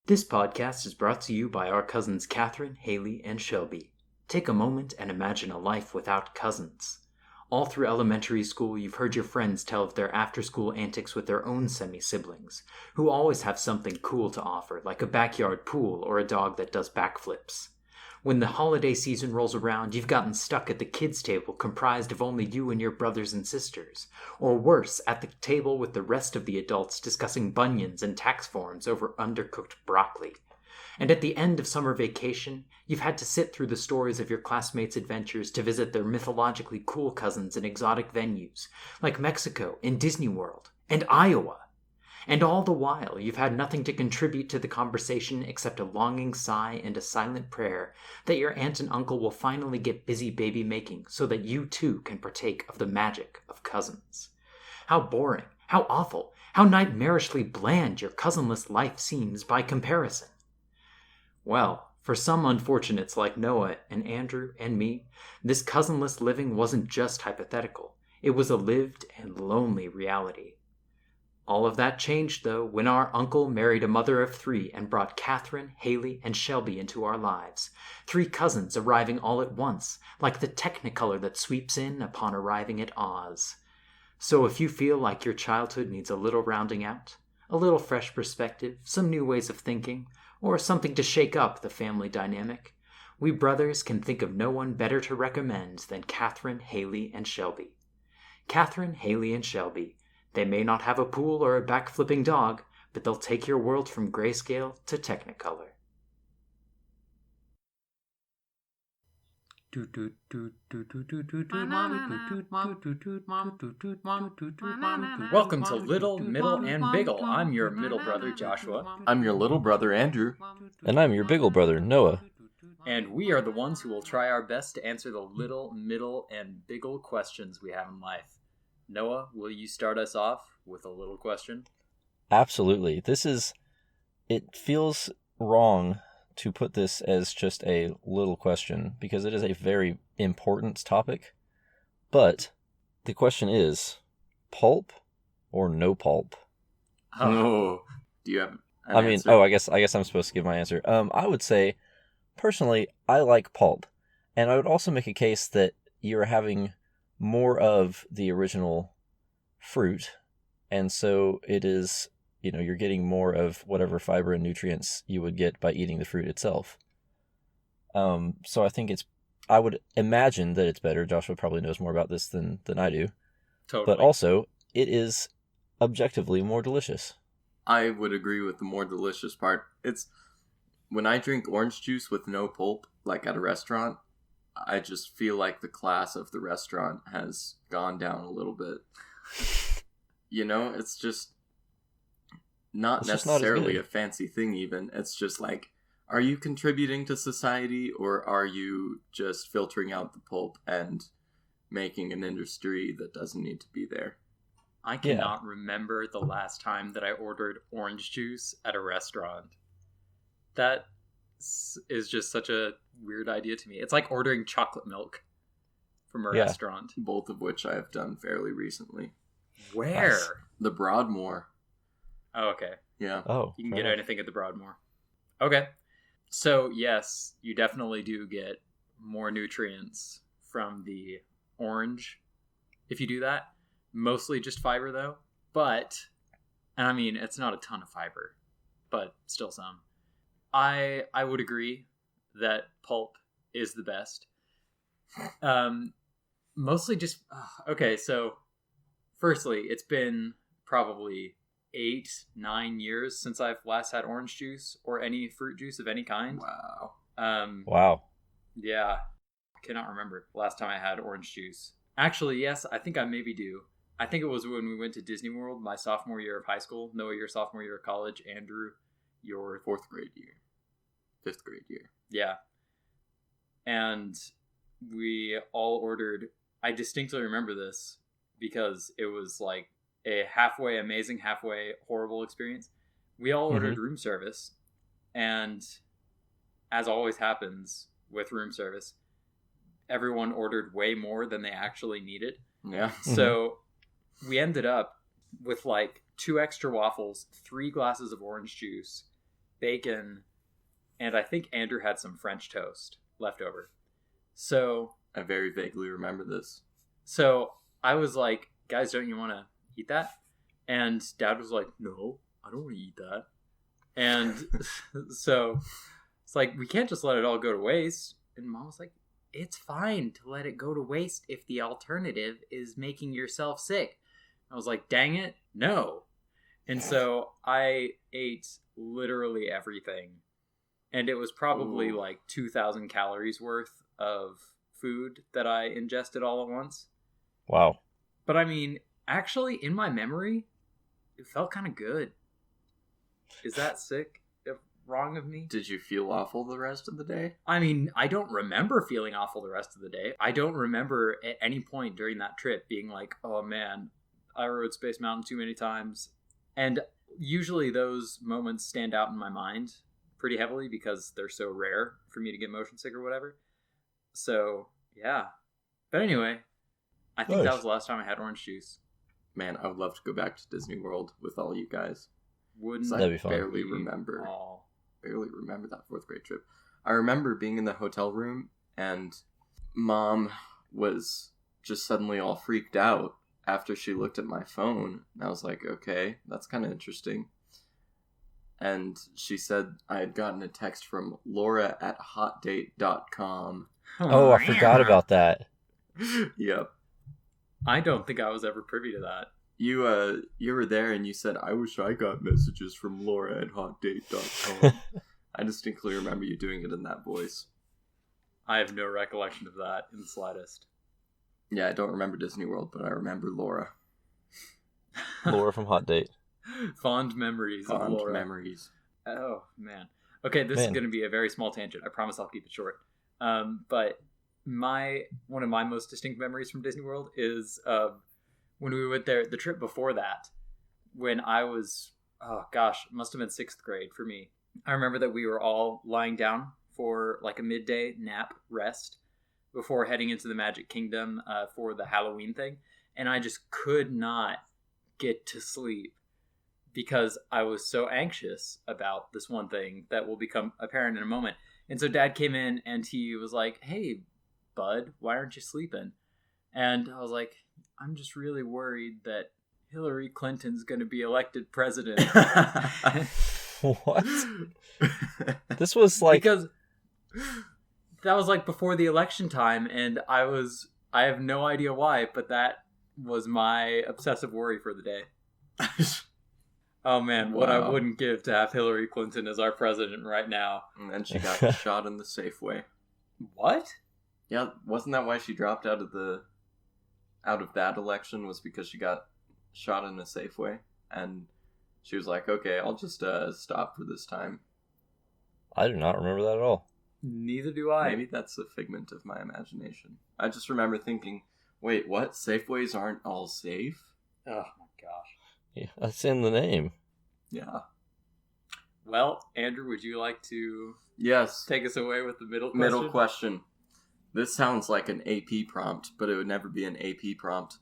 This podcast is brought to you by our cousins Catherine, Haley, and Shelby. Take a moment and imagine a life without cousins. All through elementary school, you've heard your friends tell of their after-school antics with their own semi-siblings, who always have something cool to offer, like a backyard pool or a dog that does backflips. When the holiday season rolls around, you've gotten stuck at the kids' table comprised of only you and your brothers and sisters, or worse, at the table with the rest of the adults discussing bunions and tax forms over undercooked broccoli. And at the end of summer vacation, you've had to sit through the stories of your classmates' adventures to visit their mythologically cool cousins in exotic venues, like Mexico and Disney World, and Iowa. And all the while, you've had nothing to contribute to the conversation except a longing sigh and a silent prayer that your aunt and uncle will finally get busy baby making so that you too can partake of the magic of cousins. How boring, how awful, how nightmarishly bland your cousinless life seems by comparison. Well, for some unfortunates like Noah and Andrew and me, this cousinless living wasn't just hypothetical. It was a lived and lonely reality. All of that changed, though, when our uncle married a mother of three and brought Catherine, Haley, and Shelby into our lives. 3 cousins arriving all at once, like the technicolor that sweeps in upon arriving at Oz. So if you feel like your childhood needs a little rounding out, a little fresh perspective, some new ways of thinking, or something to shake up the family dynamic, we brothers can think of no one better to recommend than Catherine, Haley, and Shelby. Catherine, Haley, and Shelby. They may not have a pool or a backflipping dog, but they'll take your world from grayscale to technicolor. Welcome to Little, Middle, and Biggle. I'm your middle brother, Joshua. I'm your little brother, Andrew. And I'm your biggle brother, Noah. And we are the ones who will try our best to answer the little, middle, and biggle questions we have in life. Noah, will you start us off with a little question? Absolutely. It feels wrong to put this as just a little question because it is a very important topic. But the question is, pulp or no pulp? Oh, do you have an answer? I guess I'm supposed to give my answer. I would say, personally, I like pulp. And I would also make a case that you're having more of the original fruit, and so it is, you're getting more of whatever fiber and nutrients you would get by eating the fruit itself. So I think I would imagine that it's better. Joshua probably knows more about this than I do. Totally. But also, it is objectively more delicious. I would agree with the more delicious part. It's when I drink orange juice with no pulp, like at a restaurant, I just feel like the class of the restaurant has gone down a little bit. It's just not necessarily a fancy thing even. It's just like, are you contributing to society or are you just filtering out the pulp and making an industry that doesn't need to be there? I cannot remember the last time that I ordered orange juice at a restaurant. That is just such a weird idea to me. It's like ordering chocolate milk from a restaurant. Both of which I have done fairly recently. Where? Nice. The Broadmoor. Oh, okay. Yeah. Oh, You can get anything at the Broadmoor. Okay. So, yes, you definitely do get more nutrients from the orange if you do that. Mostly just fiber, though. But, and I mean, it's not a ton of fiber, but still some. I would agree that pulp is the best. Mostly just... okay, so... Firstly, it's been probably 8-9 years since I've last had orange juice or any fruit juice of any kind. Wow. Wow. Yeah. I cannot remember the last time I had orange juice. Actually, yes, I think I maybe do. I think it was when we went to Disney World my sophomore year of high school. Noah, your sophomore year of college. Andrew, your 4th grade year. 5th grade year. Yeah. And we all ordered... I distinctly remember this because it was like a halfway amazing, halfway horrible experience. We all ordered room service, and as always happens with room service, everyone ordered way more than they actually needed. Yeah. So we ended up with like 2 extra waffles, 3 glasses of orange juice, bacon, and I think Andrew had some French toast left over. So I very vaguely remember this. So I was like, guys, don't you want to eat that? And Dad was like, no, I don't want to eat that. And so it's like, we can't just let it all go to waste. And Mom was like, it's fine to let it go to waste if the alternative is making yourself sick. I was like, dang it, no. And so I ate literally everything. And it was probably like 2,000 calories worth of food that I ingested all at once. Wow. But I mean, actually, in my memory, it felt kind of good. Is that sick? Wrong of me? Did you feel awful the rest of the day? I mean, I don't remember feeling awful the rest of the day. I don't remember at any point during that trip being like, oh man, I rode Space Mountain too many times. And usually those moments stand out in my mind pretty heavily because they're so rare for me to get motion sick or whatever. So, yeah. But anyway, I think that was the last time I had orange juice. Man, I would love to go back to Disney World with all you guys. Wouldn't that'd be fun. Barely remember that 4th grade trip. I remember being in the hotel room and Mom was just suddenly all freaked out after she looked at my phone. And I was like, okay, that's kind of interesting. And she said I had gotten a text from Laura at hotdate.com. Oh, I forgot about that. Yep. I don't think I was ever privy to that. You were there and you said, I wish I got messages from Laura at hotdate.com. I distinctly remember you doing it in that voice. I have no recollection of that in the slightest. Yeah, I don't remember Disney World, but I remember Laura. Laura from Hot Date. Fond memories of Laura. Fond memories. Oh, man. Okay, this is going to be a very small tangent. I promise I'll keep it short. But one of my most distinct memories from Disney World is when we went there, the trip before that, when I was, it must have been 6th grade for me. I remember that we were all lying down for like a midday nap rest before heading into the Magic Kingdom for the Halloween thing. And I just could not get to sleep because I was so anxious about this one thing that will become apparent in a moment. And so Dad came in and he was like, hey, bud, why aren't you sleeping? And I was like, I'm just really worried that Hillary Clinton's going to be elected president. What? This was like... Because that was like before the election time, and I have no idea why, but that was my obsessive worry for the day. Oh man, what I wouldn't give to have Hillary Clinton as our president right now. And then she got shot in the Safeway. What? Yeah, wasn't that why she dropped out of that election, was because she got shot in a Safeway? And she was like, okay, I'll just stop for this time. I do not remember that at all. Neither do I. Maybe that's a figment of my imagination. I just remember thinking, wait, what? Safeways aren't all safe? Oh my gosh. Yeah, that's in the name. Yeah. Well, Andrew, would you like to take us away with the middle question? Middle question. This sounds like an AP prompt, but it would never be an AP prompt.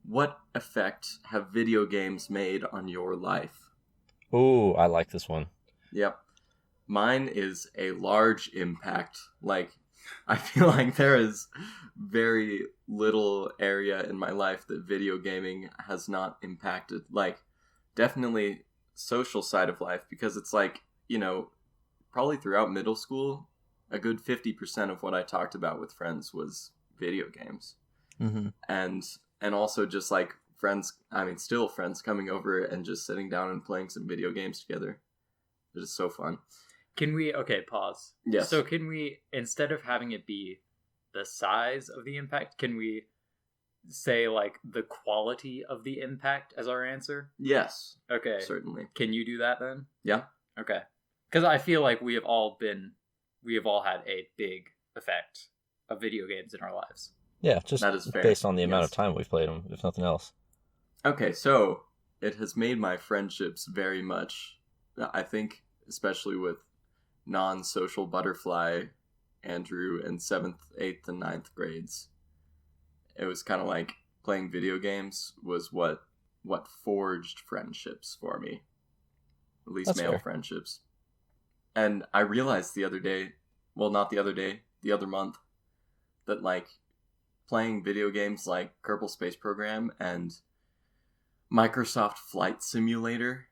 What effect have video games made on your life? Ooh, I like this one. Yep. Mine is a large impact. Like, I feel like there is very little area in my life that video gaming has not impacted. Like, definitely social side of life, because it's like, probably throughout middle school, a good 50% of what I talked about with friends was video games. Mm-hmm. And also just like still friends coming over and just sitting down and playing some video games together. It is so fun. Pause. Yes. So can we, instead of having it be the size of the impact, can we say like the quality of the impact as our answer? Yes. Okay. Certainly. Can you do that then? Yeah. Okay. Because I feel like we have all had a big effect of video games in our lives. Yeah, just that is fair. Based on the amount of time we've played them, if nothing else. Okay, so it has made my friendships very much, I think, especially with non-social butterfly Andrew in 7th, 8th, and 9th grades. It was kind of like playing video games was what forged friendships for me. At least That's male fair. friendships. And I realized the other day, well, not the other day, the other month, that, like, playing video games like Kerbal Space Program and Microsoft Flight Simulator,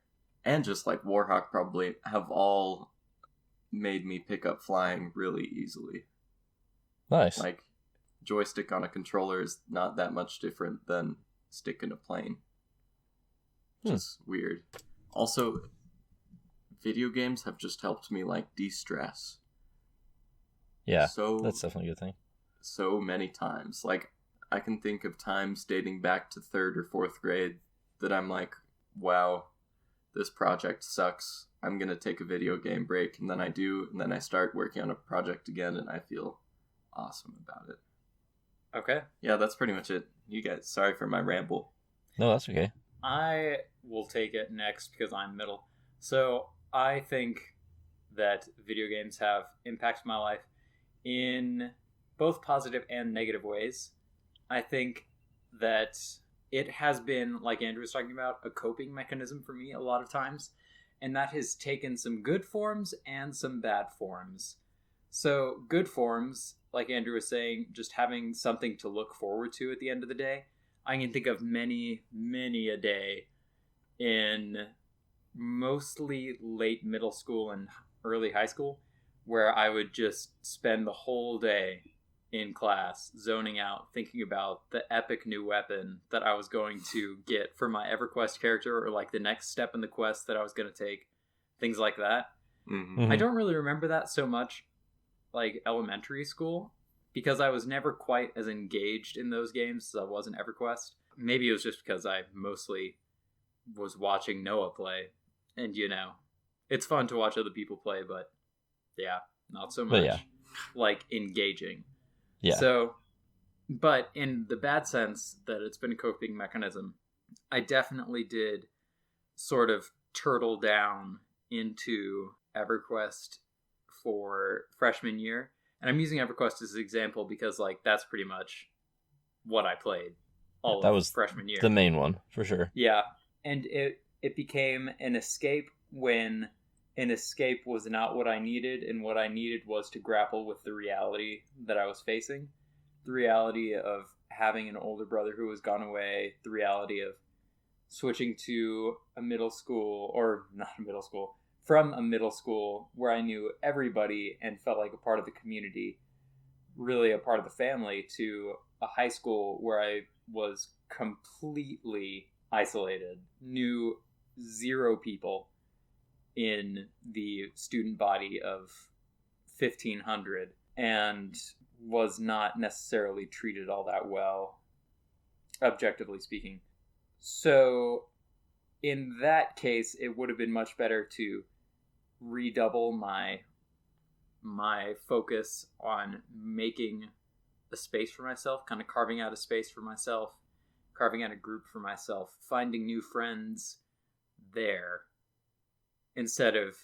and just, like, Warhawk probably, have all made me pick up flying really easily. Nice. Like, joystick on a controller is not that much different than stick in a plane. Which is weird. Also, video games have just helped me, like, de-stress. Yeah, that's definitely a good thing. So many times. Like, I can think of times dating back to 3rd or 4th grade that I'm like, wow, this project sucks. I'm going to take a video game break. And then I do, and then I start working on a project again, and I feel awesome about it. Okay. Yeah, that's pretty much it. You guys, sorry for my ramble. No, that's okay. I will take it next because I'm middle. So I think that video games have impacted my life in both positive and negative ways. I think that it has been, like Andrew was talking about, a coping mechanism for me a lot of times. And that has taken some good forms and some bad forms. So good forms, like Andrew was saying, just having something to look forward to at the end of the day. I can think of many, many a day in mostly late middle school and early high school where I would just spend the whole day in class zoning out, thinking about the epic new weapon that I was going to get for my EverQuest character, or like the next step in the quest that I was going to take, things like that. Mm-hmm. I don't really remember that so much like elementary school, because I was never quite as engaged in those games as I was in EverQuest. Maybe it was just because I mostly was watching Noah play, and it's fun to watch other people play, but yeah, not so much like engaging. Yeah. So, but in the bad sense that it's been a coping mechanism, I definitely did sort of turtle down into EverQuest for freshman year. And I'm using EverQuest as an example because, like, that's pretty much what I played all of freshman year. The main one, for sure. Yeah. And it became an escape when an escape was not what I needed, and what I needed was to grapple with the reality that I was facing. The reality of having an older brother who was gone away, the reality of switching to a middle school, or not a middle school, from a middle school where I knew everybody and felt like a part of the community, really a part of the family, to a high school where I was completely isolated, knew 0 people in the student body of 1,500, and was not necessarily treated all that well, objectively speaking. So in that case, it would have been much better to redouble my focus on making a space for myself, kind of carving out a space for myself, carving out a group for myself, finding new friends there, instead of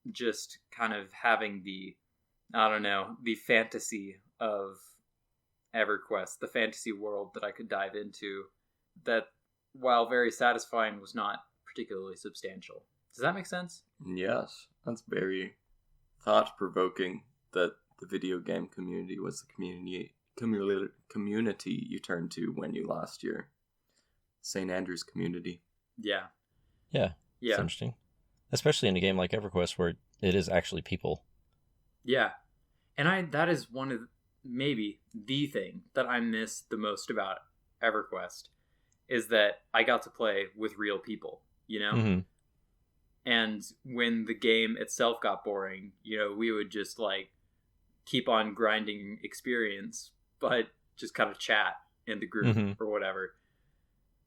just kind of having the fantasy of EverQuest, the fantasy world that I could dive into, that, while very satisfying, was not particularly substantial. Does that make sense? Yes, that's very thought-provoking that the video game community was the community you turned to when you lost your St. Andrews community. Yeah. Yeah. It's interesting. Especially in a game like EverQuest where it is actually people. Yeah. And that is one of, maybe the thing that I miss the most about EverQuest, is that I got to play with real people, Mm-hmm. And when the game itself got boring, we would just like keep on grinding experience, but just kind of chat in the group or whatever.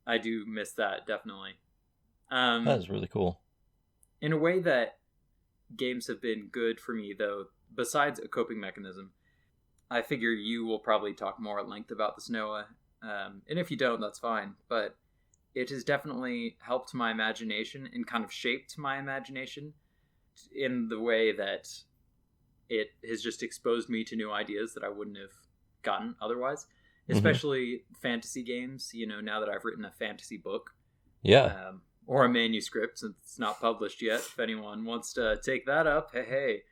I do miss that, definitely. That is really cool. In a way that games have been good for me, though, besides a coping mechanism, I figure you will probably talk more at length about this, Noah. And if you don't, that's fine. But it has definitely helped my imagination and kind of shaped my imagination in the way that it has just exposed me to new ideas that I wouldn't have gotten otherwise. Especially fantasy games, now that I've written a fantasy book. Yeah. or a manuscript since it's not published yet. If anyone wants to take that up, hey.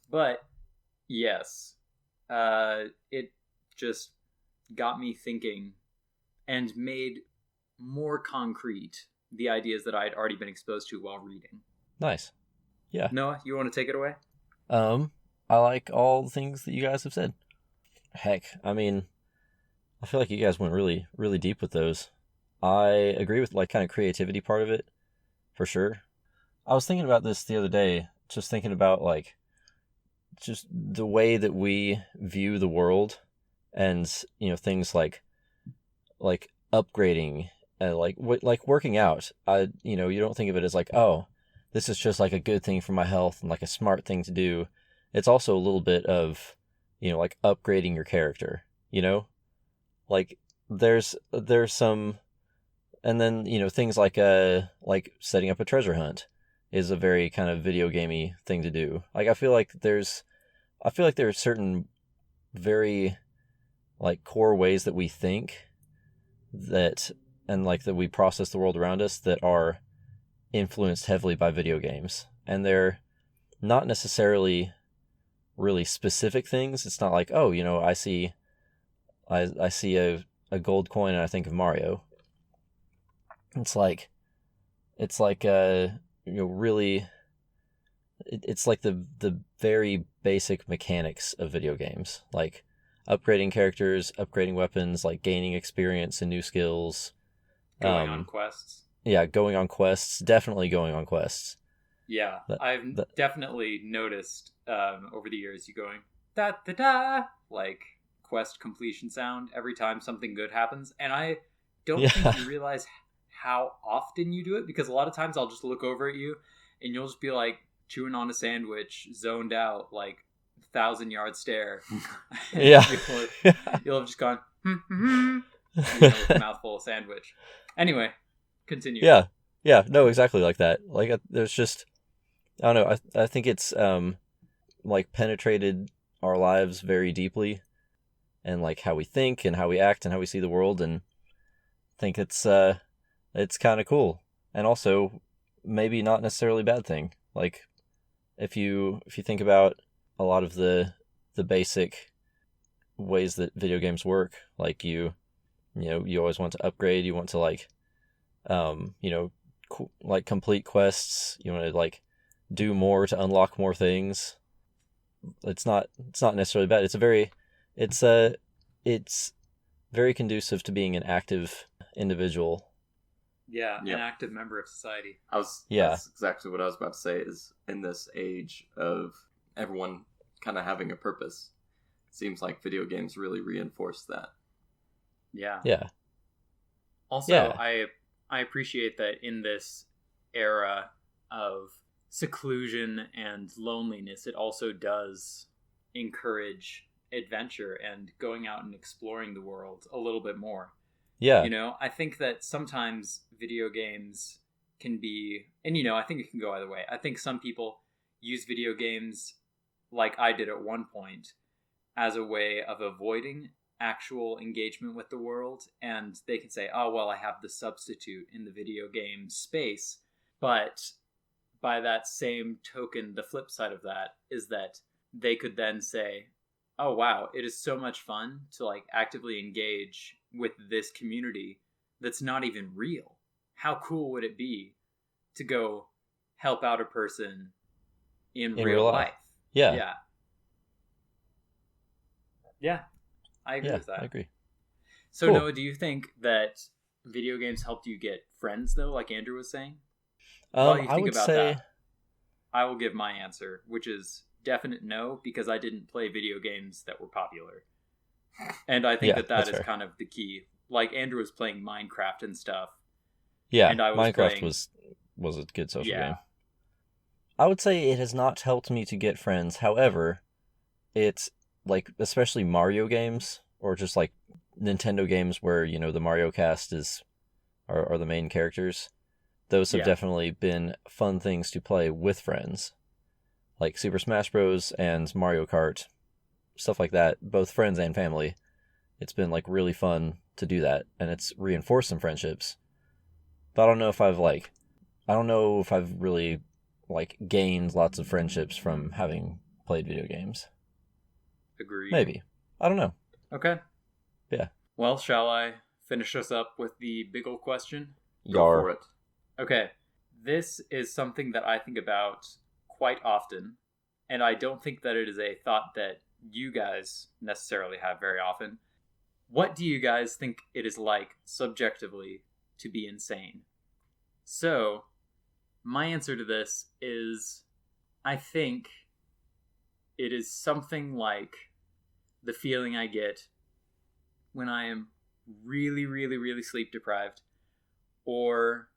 But yes, it just got me thinking and made more concrete the ideas that I'd already been exposed to while reading. Nice. Yeah. Noah, you want to take it away? I like all the things that you guys have said. Heck, I mean, I feel like you guys went really, really deep with those. I agree with like kind of creativity part of it, for sure. I was thinking about this the other day, just thinking about like just the way that we view the world, and things like upgrading, like working out. You don't think of it as like, oh, this is just like a good thing for my health and like a smart thing to do. It's also a little bit of like upgrading your character. Like there's some, and then things like setting up a treasure hunt is a very kind of video gamey thing to do. Like I feel like there are certain very like core ways that we think that, and like that we process the world around us, that are influenced heavily by video games, and they're not necessarily really specific things. It's not like, oh, I see a gold coin and I think of Mario. Really, it's like the very basic mechanics of video games, like upgrading characters, upgrading weapons, like gaining experience and new skills. Going on quests. Yeah, going on quests. Definitely going on quests. Yeah, I've definitely noticed over the years you going da-da-da, like quest completion sound every time something good happens. And I don't think you realize how often you do it, because a lot of times I'll just look over at you and you'll just be like chewing on a sandwich, zoned out, like 1,000-yard stare. Yeah. You'll have just gone, with a mouthful of sandwich. Anyway, continue. Yeah, no, exactly like that. Like there's just, I don't know, I think it's like penetrated our lives very deeply, and like how we think and how we act and how we see the world, and I think it's kind of cool, and also maybe not necessarily a bad thing. Like if you think about a lot of the basic ways that video games work, like you always want to upgrade, you want to like like complete quests, you want to like do more to unlock more things. It's not necessarily bad. It's very conducive to being an active individual. Yeah, an active member of society. That's exactly what I was about to say, is in this age of everyone kind of having a purpose, it seems like video games really reinforce that. Yeah. Yeah. Also, I appreciate that in this era of seclusion and loneliness, it also does encourage adventure and going out and exploring the world a little bit more. Yeah. I think that sometimes video games can be, and I think it can go either way. I think some people use video games, like I did at one point, as a way of avoiding actual engagement with the world, and they can say, oh, well, I have the substitute in the video game space. But by that same token, the flip side of that is that they could then say, oh, wow, it is so much fun to like actively engage with this community that's not even real. How cool would it be to go help out a person in real life? Yeah. I agree with that. I agree. So, cool. Noah, do you think that video games helped you get friends, though, like Andrew was saying? While you think about that, I will give my answer, which is definite no, because I didn't play video games that were popular. And I think that is kind of the key. Like, Andrew was playing Minecraft and stuff. Yeah, and I was Minecraft was a good social game. I would say it has not helped me to get friends. However, it's like, especially Mario games, or just like Nintendo games where, the Mario cast are the main characters. Those have definitely been fun things to play with friends. Like Super Smash Bros. And Mario Kart, stuff like that, both friends and family. It's been like really fun to do that, and it's reinforced some friendships. But I don't know if I've like I don't know if I've really like gained lots of friendships from having played video games. Agreed. Maybe. I don't know. Okay. Yeah. Well, shall I finish us up with the Biggle question? Go for it. Okay. This is something that I think about quite often, and I don't think that it is a thought that you guys necessarily have very often. What do you guys think it is like subjectively to be insane? So, my answer to this is I think it is something like the feeling I get when I am really, really, really sleep deprived, or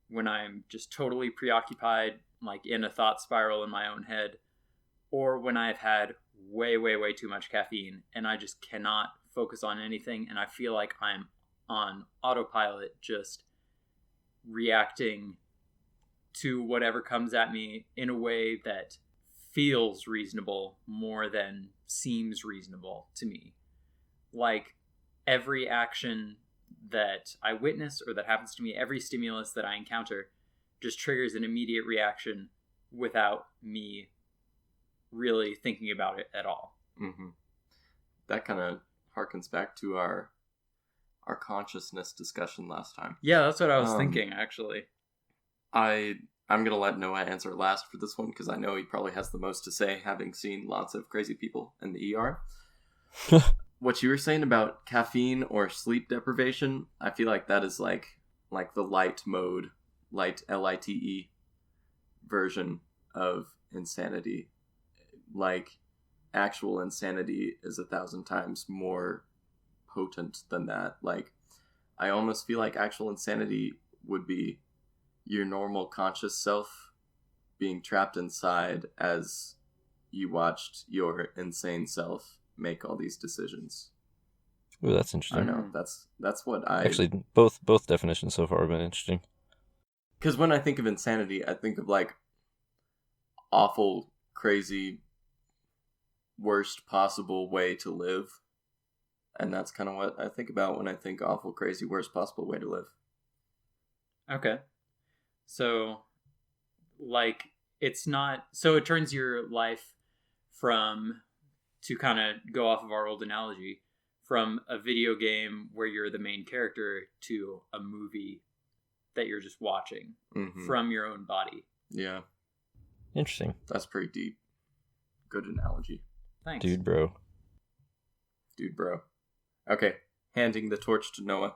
when I'm just totally preoccupied, like in a thought spiral in my own head, or when I've had way, way, way too much caffeine and I just cannot focus on anything and I feel like I'm on autopilot, just reacting to whatever comes at me in a way that feels reasonable more than seems reasonable to me. Like every action that I witness or that happens to me, every stimulus that I encounter just triggers an immediate reaction without me really thinking about it at all. Mm-hmm. That kind of harkens back to our consciousness discussion last time. Yeah, that's what I was thinking, actually. I'm going to let Noah answer last for this one because I know he probably has the most to say, having seen lots of crazy people in the ER. What you were saying about caffeine or sleep deprivation, I feel like that is like the light mode, light LITE version of insanity. Like actual insanity is 1,000 times more potent than that. Like I almost feel like actual insanity would be your normal conscious self being trapped inside as you watched your insane self make all these decisions. Ooh, that's interesting. I don't know. That's what I... Actually, both definitions so far have been interesting. Because when I think of insanity, I think of like awful, crazy, worst possible way to live. And that's kind of what I think about when I think awful, crazy, worst possible way to live. Okay. So, like, it's not... So it turns your life from, to kind of go off of our old analogy, from a video game where you're the main character to a movie that you're just watching from your own body. Yeah. Interesting. That's pretty deep. Good analogy. Thanks. Dude, bro. Okay. Handing the torch to Noah.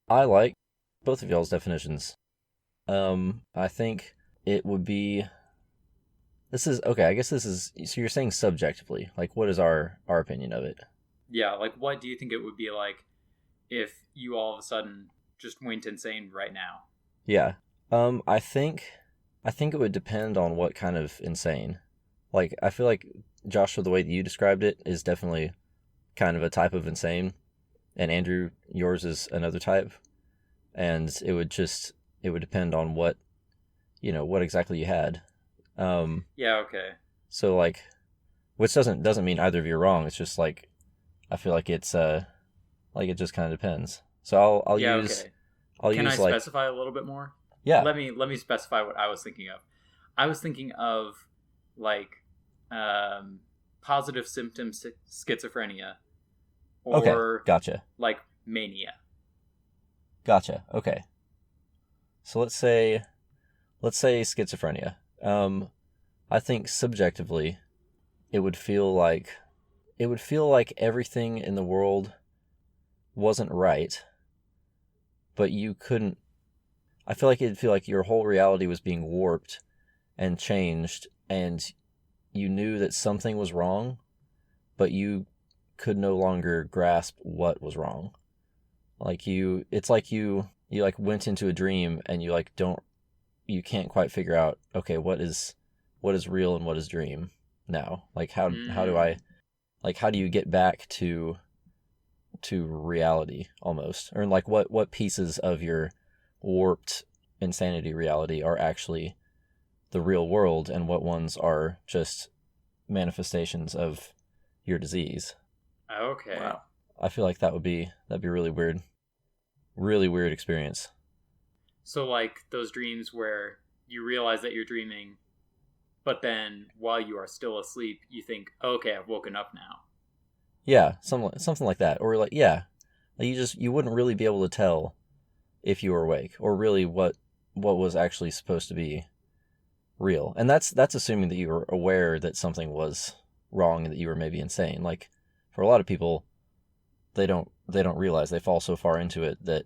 I like both of y'all's definitions. I think it would be... This is... Okay, I guess this is... So you're saying subjectively. Like, what is our opinion of it? Yeah, like, what do you think it would be like if you all of a sudden just went insane right now? Yeah. I think it would depend on what kind of insane. Like, I feel like, Joshua, the way that you described it is definitely kind of a type of insane. And Andrew, yours is another type. And it would depend on what exactly you had. Yeah, okay. So, like, which doesn't mean either of you are wrong. It's just, like, I feel like it's, like, it just kind of depends. So I'll use... Okay. Can I specify a little bit more? Yeah. Let me specify what I was thinking of. I was thinking of, like, positive symptom schizophrenia. Or, okay, gotcha. Like, mania. Gotcha, okay. So let's say schizophrenia. I think subjectively, it would feel like everything in the world wasn't right, but you couldn't... I feel like it'd feel like your whole reality was being warped and changed, and you knew that something was wrong, but you could no longer grasp what was wrong. Like it's like you like went into a dream and you can't quite figure out, okay, what is real and what is dream now? Like how do you get back to reality almost? Or like what pieces of your warped insanity reality are actually the real world and what ones are just manifestations of your disease? Okay. Wow. I feel like that'd be really weird. Really weird experience. So, like, those dreams where you realize that you're dreaming, but then while you are still asleep, you think, okay, I've woken up now. Yeah, something like that. Or, like, yeah, you wouldn't really be able to tell if you were awake, or really what was actually supposed to be real. And that's assuming that you were aware that something was wrong and that you were maybe insane. Like, for a lot of people, they don't realize, they fall so far into it that,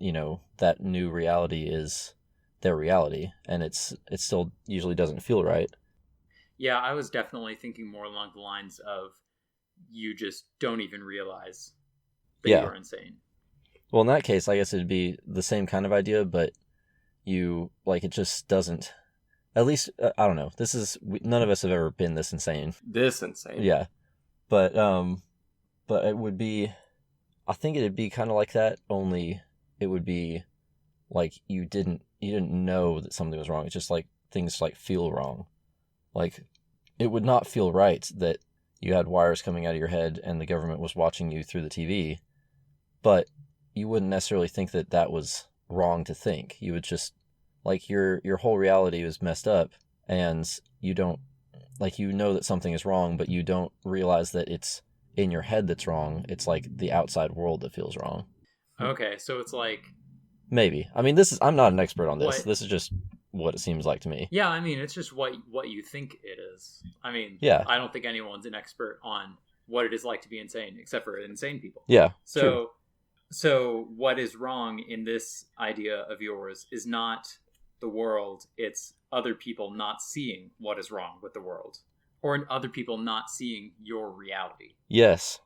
you know, that new reality is their reality, and it still usually doesn't feel right. Yeah, I was definitely thinking more along the lines of you just don't even realize that you are insane. Well, in that case, I guess it'd be the same kind of idea, but you, like, it just doesn't, at least, I don't know, none of us have ever been this insane. Yeah. But it would be, I think it'd be kind of like that, only it would be like you didn't know that something was wrong. It's just like things like feel wrong. Like, it would not feel right that you had wires coming out of your head and the government was watching you through the TV, but you wouldn't necessarily think that that was wrong to think. You would just, like, your whole reality was messed up, and you don't, like, you know that something is wrong, but you don't realize that it's in your head that's wrong. It's like the outside world that feels wrong. Okay, so it's like, maybe. I mean, I'm not an expert on this. This is just what it seems like to me. Yeah, I mean, it's just what you think it is. I mean, yeah. I don't think anyone's an expert on what it is like to be insane, except for insane people. Yeah. So what is wrong in this idea of yours is not the world, it's other people not seeing what is wrong with the world, or other people not seeing your reality. Yes,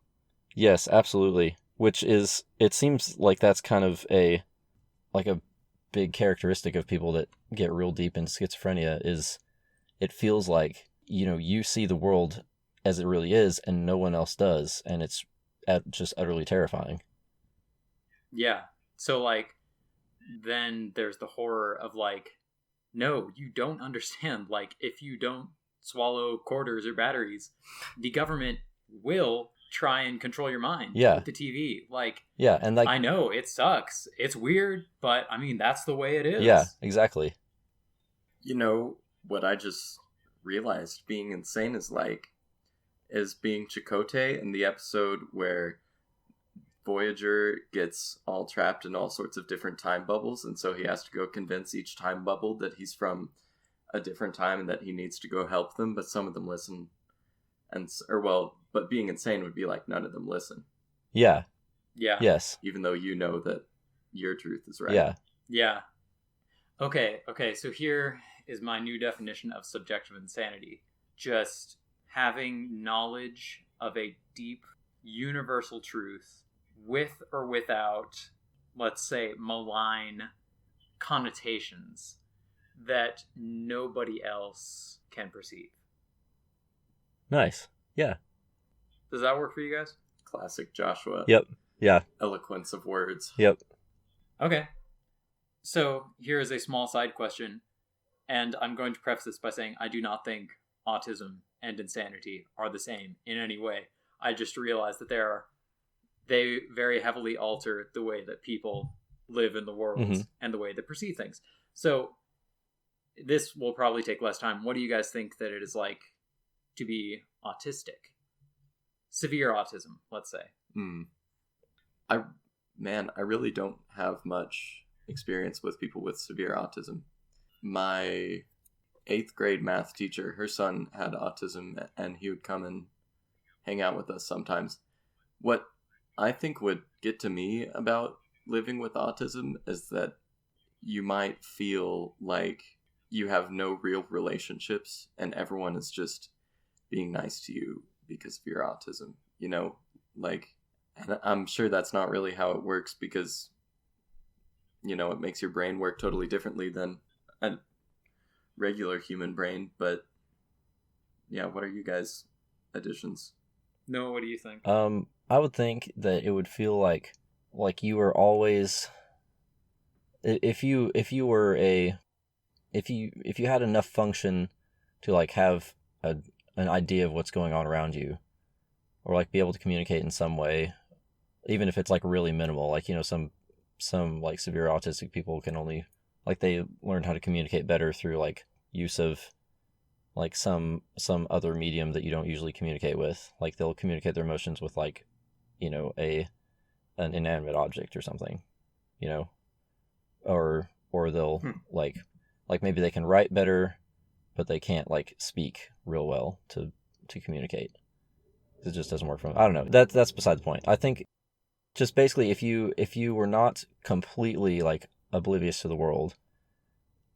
absolutely. Which is, it seems like that's kind of a big characteristic of people that get real deep in schizophrenia, is it feels like, you know, you see the world as it really is and no one else does, and it's just utterly terrifying. Yeah. So, like, then there's the horror of, like, no, you don't understand. Like, if you don't swallow quarters or batteries, the government will try and control your mind with the TV. Like, yeah, and like, I know it sucks. It's weird, but I mean, that's the way it is. Yeah, exactly. You know, what I just realized being insane is being Chakotay in the episode where Voyager gets all trapped in all sorts of different time bubbles, and so he has to go convince each time bubble that he's from a different time and that he needs to go help them, but some of them listen. But being insane would be like none of them listen. Yeah. Yeah. Yes. Even though you know that your truth is right. Yeah. Yeah. Okay, so here is my new definition of subjective insanity. Just having knowledge of a deep, universal truth with or without, let's say, malign connotations that nobody else can perceive. Nice. Yeah. Does that work for you guys? Classic Joshua. Yep. Yeah. Eloquence of words. Yep. Okay. So here is a small side question, and I'm going to preface this by saying I do not think autism and insanity are the same in any way. I just realize that they very heavily alter the way that people live in the world and the way they perceive things. So this will probably take less time. What do you guys think that it is like to be autistic? Severe autism, let's say. I really don't have much experience with people with severe autism. My 8th grade math teacher, her son had autism, and he would come and hang out with us sometimes. What I think would get to me about living with autism is that you might feel like you have no real relationships and everyone is just being nice to you because of your autism, you know? Like, and I'm sure that's not really how it works because, you know, it makes your brain work totally differently than a regular human brain. But yeah, what are you guys' additions? Noah, what do you think? I would think that it would feel like you were always, if you had enough function to like have an idea of what's going on around you, or like be able to communicate in some way, even if it's like really minimal, like, you know, some some like severe autistic people can only like they learn how to communicate better through like use of like some other medium that you don't usually communicate with. Like they'll communicate their emotions with like, you know, an inanimate object or something, you know, or they'll like maybe they can write better, but they can't like speak real well to communicate. It just doesn't work for them. I don't know. That's beside the point. I think just basically if you were not completely like oblivious to the world,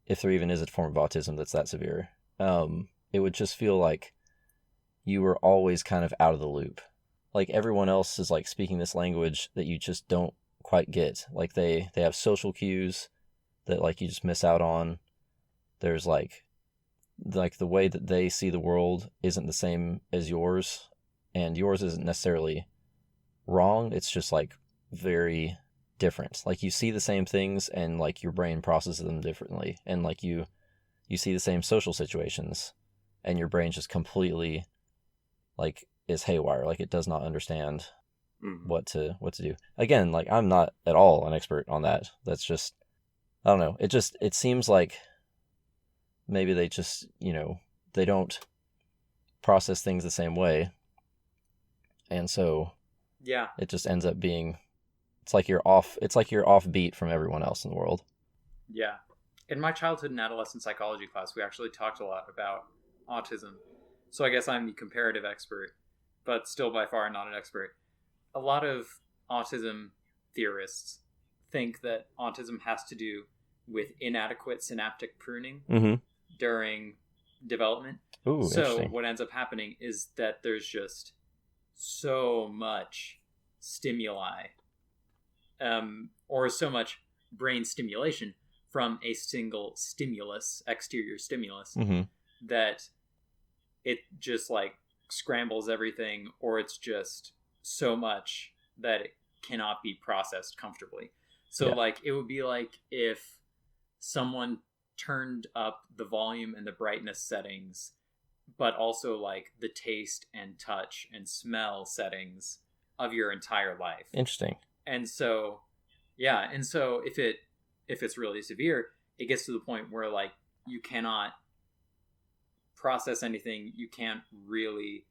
if there even is a form of autism that's that severe, it would just feel like you were always kind of out of the loop. Like everyone else is like speaking this language that you just don't quite get. Like they have social cues that like you just miss out on. There's like the way that they see the world isn't the same as yours, and yours isn't necessarily wrong. It's just like very different. Like you see the same things and like your brain processes them differently, and like you see the same social situations and your brain just completely like is haywire. Like it does not understand what to do. Again, like I'm not at all an expert on that. That's just, I don't know. It seems like maybe they just, you know, they don't process things the same way. And so yeah, it just ends up being, it's like you're off beat from everyone else in the world. Yeah. In my childhood and adolescent psychology class, we actually talked a lot about autism. So I guess I'm the comparative expert, but still by far not an expert. A lot of autism theorists think that autism has to do with inadequate synaptic pruning during development. Ooh, so what ends up happening is that there's just so much stimuli, or so much brain stimulation from a single stimulus, exterior stimulus, that it just like scrambles everything, or it's just so much that it cannot be processed comfortably. So like it would be like if someone turned up the volume and the brightness settings, but also like the taste and touch and smell settings of your entire life. Interesting. And so, yeah. And so if it's really severe, it gets to the point where like you cannot process anything. You can't really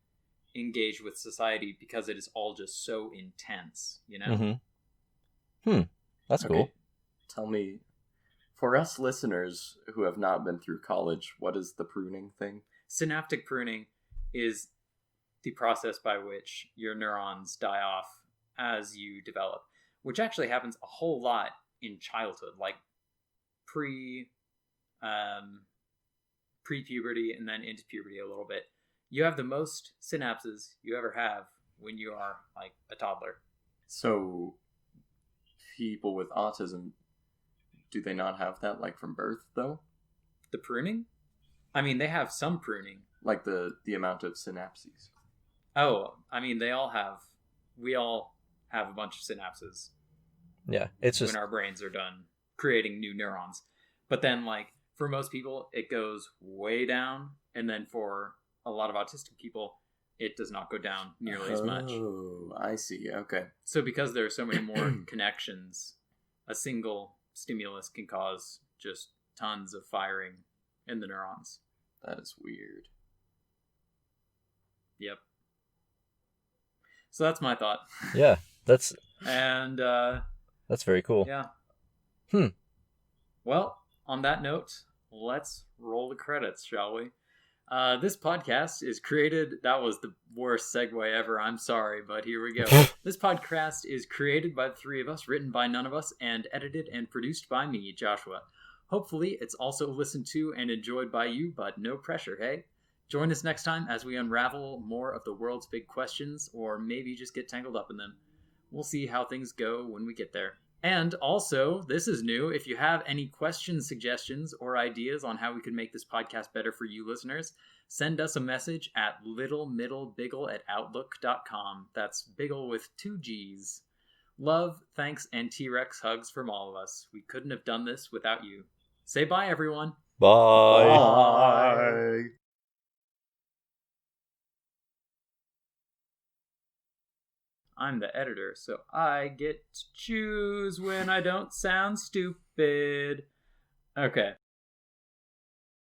engage with society because it is all just so intense, you know? That's cool. Tell me, for us listeners who have not been through college, what is the pruning thing? Synaptic pruning is the process by which your neurons die off as you develop, which actually happens a whole lot in childhood, like pre-puberty and then into puberty a little bit. You have the most synapses you ever have when you are like a toddler. So people with autism, do they not have that like from birth though? The pruning? I mean, they have some pruning. Like the amount of synapses. Oh, I mean, we all have a bunch of synapses. Yeah, it's just when our brains are done creating new neurons. But then like for most people, it goes way down. And then for a lot of autistic people, it does not go down nearly as much. Oh, I see. Okay. So because there are so many more connections, a single stimulus can cause just tons of firing in the neurons. That is weird. Yep. So that's my thought. Yeah, that's very cool. Yeah. Well, on that note, let's roll the credits, shall we? This podcast is created... That was the worst segue ever. I'm sorry, but here we go. This podcast is created by the three of us, written by none of us, and edited and produced by me, Joshua. Hopefully, it's also listened to and enjoyed by you, but no pressure, hey? Join us next time as we unravel more of the world's big questions, or maybe just get tangled up in them. We'll see how things go when we get there. And also, this is new, if you have any questions, suggestions, or ideas on how we could make this podcast better for you listeners, send us a message at littlemiddlebiggle@outlook.com. That's Biggle with 2 G's. Love, thanks, and T-Rex hugs from all of us. We couldn't have done this without you. Say bye, everyone. Bye. Bye. I'm the editor, so I get to choose when I don't sound stupid. Okay.